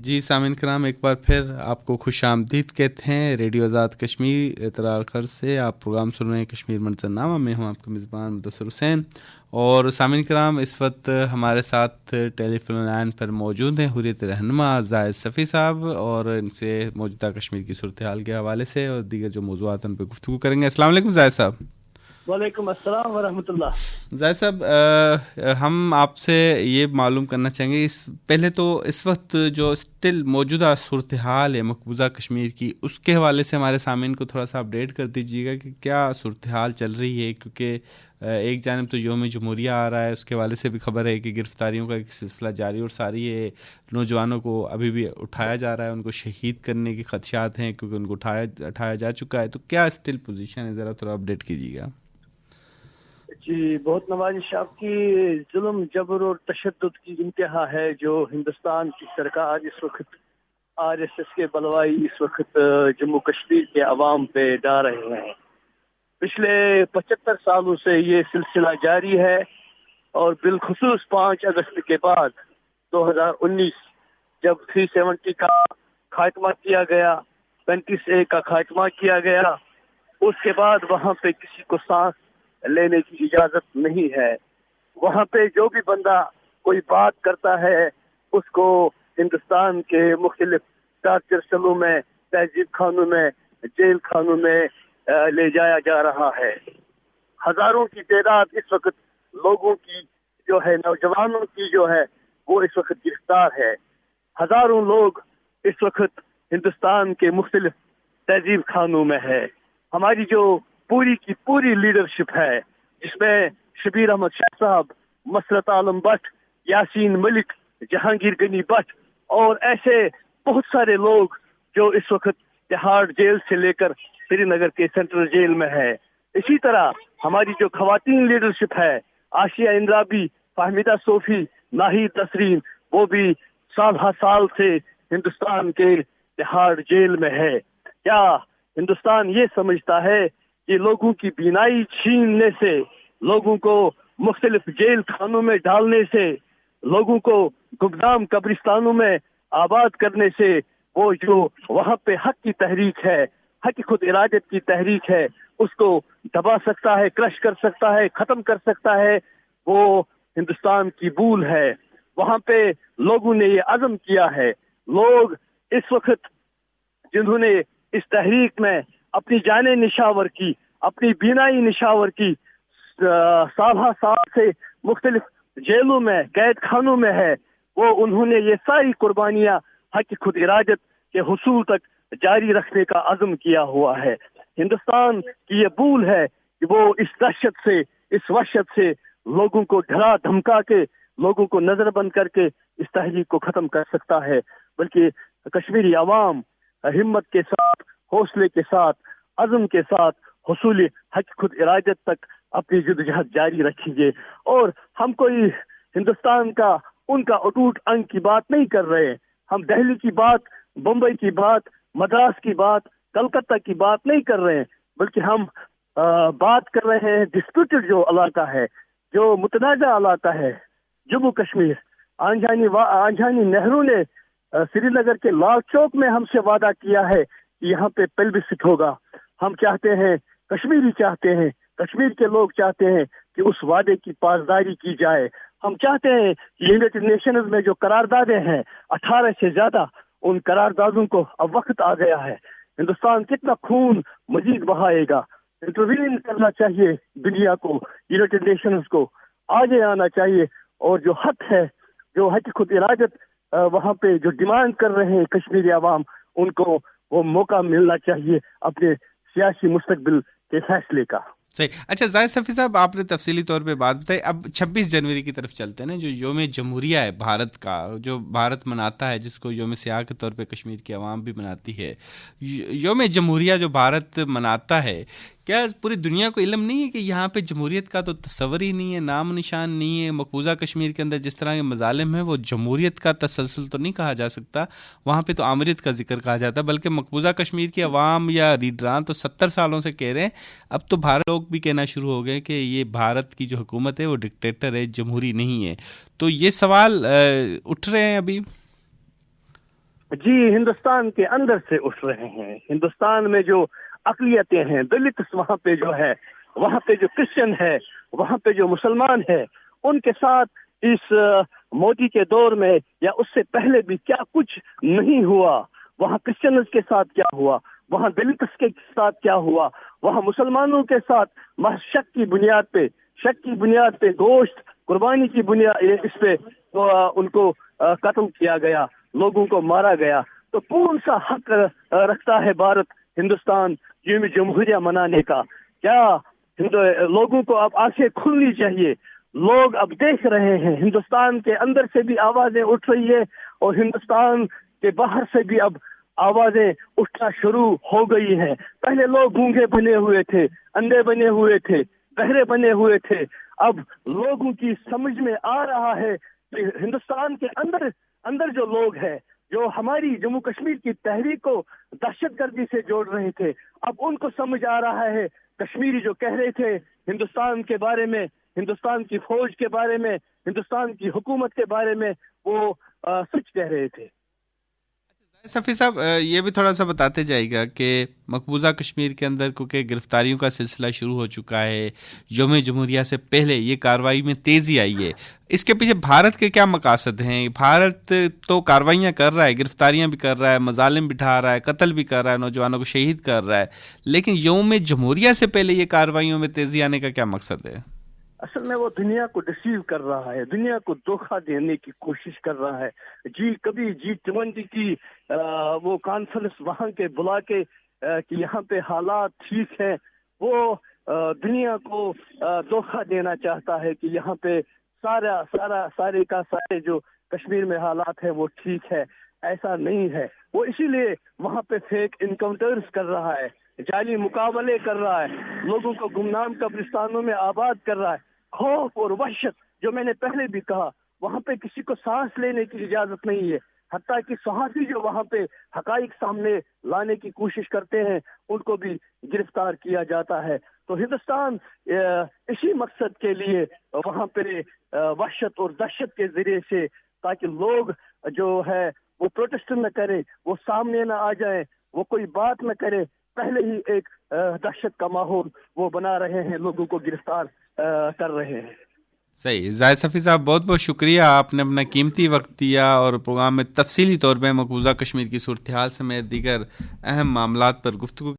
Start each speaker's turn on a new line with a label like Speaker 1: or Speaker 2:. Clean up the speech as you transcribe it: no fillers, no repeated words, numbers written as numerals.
Speaker 1: جی سامعین کرام، ایک بار پھر آپ کو خوش آمدید کہتے ہیں ریڈیو آزاد کشمیر اطلاع سے آپ پروگرام سن رہے ہیں کشمیر منظر نامہ. میں ہوں آپ کا میزبان مدثر حسین. اور سامعین کرام، اس وقت ہمارے ساتھ ٹیلی فون لائن پر موجود ہیں حریت رہنما زاہد صفی صاحب، اور ان سے موجودہ کشمیر کی صورتحال کے حوالے سے اور دیگر جو موضوعات ان پہ گفتگو کریں گے. السلام علیکم زاہد صاحب.
Speaker 2: وعلیکم السلام ورحمۃ اللہ.
Speaker 1: زاہد صاحب، ہم آپ سے یہ معلوم کرنا چاہیں گے پہلے تو اس وقت جو اسٹل موجودہ صورتحال ہے مقبوضہ کشمیر کی، اس کے حوالے سے ہمارے سامعین کو تھوڑا سا اپڈیٹ کر دیجیے گا کہ کیا صورتحال چل رہی ہے، کیونکہ ایک جانب تو یوم جمہوریہ آ رہا ہے، اس کے حوالے سے بھی خبر ہے کہ گرفتاریوں کا ایک سلسلہ جاری اور ساری ہے. نوجوانوں کو ابھی بھی اٹھایا جا رہا ہے، ان کو شہید کرنے کے خدشات ہیں کیونکہ ان کو اٹھایا جا چکا ہے. تو کیا اسٹل پوزیشن ہے، ذرا تھوڑا اپڈیٹ کیجیے گا.
Speaker 2: جی بہت نوازش آپ کی. ظلم جبر اور تشدد کی انتہا ہے جو ہندوستان کی سرکار اس وقت RSS کے بلوائی اس وقت جموں کشمیر کے عوام پہ ڈال رہے ہیں. پچھلے 75 سالوں سے یہ سلسلہ جاری ہے، اور بالخصوص 5 اگست کے بعد 2019 جب 370 کا خاتمہ کیا گیا، 35A کا خاتمہ کیا گیا، اس کے بعد وہاں پہ کسی کو سانس لینے کی اجازت نہیں ہے. وہاں پہ جو بھی بندہ کوئی بات کرتا ہے اس کو ہندوستان کے مختلف ٹارچر سیلوں میں، تہذیب خانوں میں، جیل خانوں میں لے جایا جا رہا ہے. ہزاروں کی تعداد اس وقت لوگوں کی جو ہے، نوجوانوں کی جو ہے، وہ اس وقت گرفتار ہے. ہزاروں لوگ اس وقت ہندوستان کے مختلف تہذیب خانوں میں ہے. ہماری جو پوری کی پوری لیڈرشپ ہے، جس میں شبیر احمد شاہ صاحب، مسرت عالم بٹ، یاسین ملک، جہانگیر گنی بٹ اور ایسے بہت سارے لوگ جو اس وقت تہاڑ جیل سے لے کر سری نگر کے سینٹرل جیل میں ہے. اسی طرح ہماری جو خواتین لیڈرشپ ہے، آشیہ اندرابی، فہمیدہ صوفی، ناہید تسرین، وہ بھی سال ہر سال سے ہندوستان کے تہاڑ جیل میں ہے. کیا ہندوستان یہ سمجھتا ہے کہ لوگوں کی بینائی چھیننے سے، لوگوں کو مختلف جیل خانوں میں ڈالنے سے، لوگوں کو گمنام قبرستانوں میں آباد کرنے سے، وہ جو وہاں پہ حق کی تحریک ہے، حق کی خود ارادت کی تحریک ہے، اس کو دبا سکتا ہے، کرش کر سکتا ہے، ختم کر سکتا ہے، وہ ہندوستان کی بھول ہے. وہاں پہ لوگوں نے یہ عزم کیا ہے. لوگ اس وقت جنہوں نے اس تحریک میں اپنی جانیں نشاور کی، اپنی بینائی نشاور کی، سال ہر سال سے مختلف جیلوں میں، قید خانوں میں ہے، وہ انہوں نے یہ ساری قربانیاں حق کی خود ارادت کے حصول تک جاری رکھنے کا عزم کیا ہوا ہے. ہندوستان کی یہ بھول ہے کہ وہ اس دہشت سے، اس وحشت سے لوگوں کو ڈرا دھمکا کے، لوگوں کو نظر بند کر کے اس تحریک کو ختم کر سکتا ہے. بلکہ کشمیری عوام ہمت کے ساتھ، حوصلے کے ساتھ، عزم کے ساتھ حصول حق خود ارادت تک اپنی جدوجہد جاری رکھیں گے. اور ہم کوئی ہندوستان کا، ان کا اٹوٹ انگ کی بات نہیں کر رہے. ہم دہلی کی بات، بمبئی کی بات، مدراس کی بات، کلکتہ کی بات نہیں کر رہے ہیں، بلکہ ہم بات کر رہے ہیں ڈسپیوٹڈ جو علاقہ ہے، جو متنازع علاقہ ہے، جموں کشمیر. آنجانی نہرو نے سری نگر کے لال چوک میں ہم سے وعدہ کیا ہے کہ یہاں پہ پلبسٹ ہوگا. ہم چاہتے ہیں، کشمیری چاہتے ہیں، کشمیر کے لوگ چاہتے ہیں کہ اس وعدے کی پاسداری کی جائے. ہم چاہتے ہیں کہ یونائٹڈ نیشنز میں جو قراردادیں ہیں 18 سے زیادہ، ان قراردادوں کو اب وقت آ گیا ہے. ہندوستان کتنا خون مزید بہائے گا؟ انٹروین کرنا چاہیے دنیا کو، یونائٹڈ نیشنز کو آگے آنا چاہیے، اور جو حق ہے، جو حق خود ارادت وہاں پہ جو ڈیمانڈ کر رہے ہیں کشمیری عوام، ان کو وہ موقع ملنا چاہیے اپنے سیاسی مستقبل کے فیصلے کا.
Speaker 1: صحیح. اچھا زاہد صفی صاحب، آپ نے تفصیلی طور پہ بات بتائی. اب 26 جنوری کی طرف چلتے ہیں نا، جو یوم جمہوریہ ہے بھارت کا، جو بھارت مناتا ہے، جس کو یوم سیاہ کے طور پہ کشمیر کی عوام بھی مناتی ہے. یوم جمہوریہ جو بھارت مناتا ہے، کیا پوری دنیا کو علم نہیں ہے کہ یہاں پہ جمہوریت کا تو تصور ہی نہیں ہے، نام و نشان نہیں ہے؟ مقبوضہ کشمیر کے اندر جس طرح کے مظالم ہیں، وہ جمہوریت کا تسلسل تو نہیں کہا جا سکتا. وہاں پہ تو آمریت کا ذکر کہا جاتا ہے. بلکہ مقبوضہ کشمیر کی عوام یا لیڈران تو 70 سالوں سے کہہ رہے ہیں. اب تو بھارت لوگ بھی کہنا شروع ہو گئے کہ یہ بھارت کی جو حکومت ہے وہ ڈکٹیٹر ہے، جمہوری نہیں ہے. تو یہ سوال اٹھ رہے ہیں ابھی.
Speaker 2: جی ہندوستان کے اندر سے اٹھ رہے ہیں. ہندوستان میں جو اقلیتیں ہیں، دلت وہاں پہ جو ہے، وہاں پہ جو کرسچن ہے، وہاں پہ جو مسلمان ہے، ان کے ساتھ اس مودی کے دور میں یا اس سے پہلے بھی کیا کچھ نہیں ہوا. وہاں کرسچنز کے ساتھ کیا ہوا، وہاں دلتس کے ساتھ کیا ہوا، وہاں مسلمانوں کے ساتھ شک کی بنیاد پہ گوشت قربانی کی بنیاد اس پہ ان کو قتل کیا گیا، لوگوں کو مارا گیا. تو کون سا حق رکھتا ہے بھارت ہندوستان یوم جمہوریہ منانے کا؟ کیا لوگوں کو اب آنکھیں کھلنی چاہیے. لوگ اب دیکھ رہے ہیں، ہندوستان کے اندر سے بھی آوازیں اٹھ رہی ہے اور ہندوستان کے باہر سے بھی اب آوازیں اٹھنا شروع ہو گئی ہیں. پہلے لوگ گونگے بنے ہوئے تھے، اندھے بنے ہوئے تھے، بہرے بنے ہوئے تھے. اب لوگوں کی سمجھ میں آ رہا ہے کہ ہندوستان کے اندر جو لوگ ہیں، جو ہماری جموں کشمیر کی تحریک کو دہشت گردی سے جوڑ رہے تھے، اب ان کو سمجھ آ رہا ہے. کشمیری جو کہہ رہے تھے ہندوستان کے بارے میں، ہندوستان کی فوج کے بارے میں، ہندوستان کی حکومت کے بارے میں، وہ سچ کہہ رہے تھے.
Speaker 1: صفی صاحب یہ بھی تھوڑا سا بتاتے جائے گا کہ مقبوضہ کشمیر کے اندر کیونکہ گرفتاریوں کا سلسلہ شروع ہو چکا ہے، یوم جمہوریہ سے پہلے یہ کارروائی میں تیزی آئی ہے، اس کے پیچھے بھارت کے کیا مقاصد ہیں؟ بھارت تو کارروائیاں کر رہا ہے، گرفتاریاں بھی کر رہا ہے، مظالم بٹھا رہا ہے، قتل بھی کر رہا ہے، نوجوانوں کو شہید کر رہا ہے، لیکن یوم جمہوریہ سے پہلے یہ کارروائیوں میں تیزی آنے کا کیا مقصد ہے؟
Speaker 2: اصل میں وہ دنیا کو ڈسیو کر رہا ہے، دنیا کو دھوکہ دینے کی کوشش کر رہا ہے. کبھی G20 کی وہ کانفرنس وہاں کے بلا کے کہ یہاں پہ حالات ٹھیک ہیں، وہ دنیا کو دھوکہ دینا چاہتا ہے کہ یہاں پہ سارے جو کشمیر میں حالات ہیں وہ ٹھیک ہے. ایسا نہیں ہے. وہ اسی لیے وہاں پہ فیک انکاؤنٹرز کر رہا ہے، جعلی مقابلے کر رہا ہے، لوگوں کو گمنام قبرستانوں میں آباد کر رہا ہے. خوف اور وحشت، جو میں نے پہلے بھی کہا، وہاں پہ کسی کو سانس لینے کی اجازت نہیں ہے. حتیٰ کہ صحافی جو وہاں پہ حقائق سامنے لانے کی کوشش کرتے ہیں ان کو بھی گرفتار کیا جاتا ہے. تو ہندوستان اسی مقصد کے لیے وہاں پہ وحشت اور دہشت کے ذریعے سے، تاکہ لوگ جو ہے وہ پروٹیسٹ نہ کرے، وہ سامنے نہ آ جائیں، وہ کوئی بات نہ کرے، پہلے ہی ایک دہشت کا ماحول وہ بنا رہے ہیں، لوگوں کو گرفتار کر رہے ہیں.
Speaker 1: صحیح. زاہد صفی صاحب بہت بہت شکریہ، آپ نے اپنا قیمتی وقت دیا اور پروگرام میں تفصیلی طور پہ مقبوضہ کشمیر کی صورتحال سمیت دیگر اہم معاملات پر گفتگو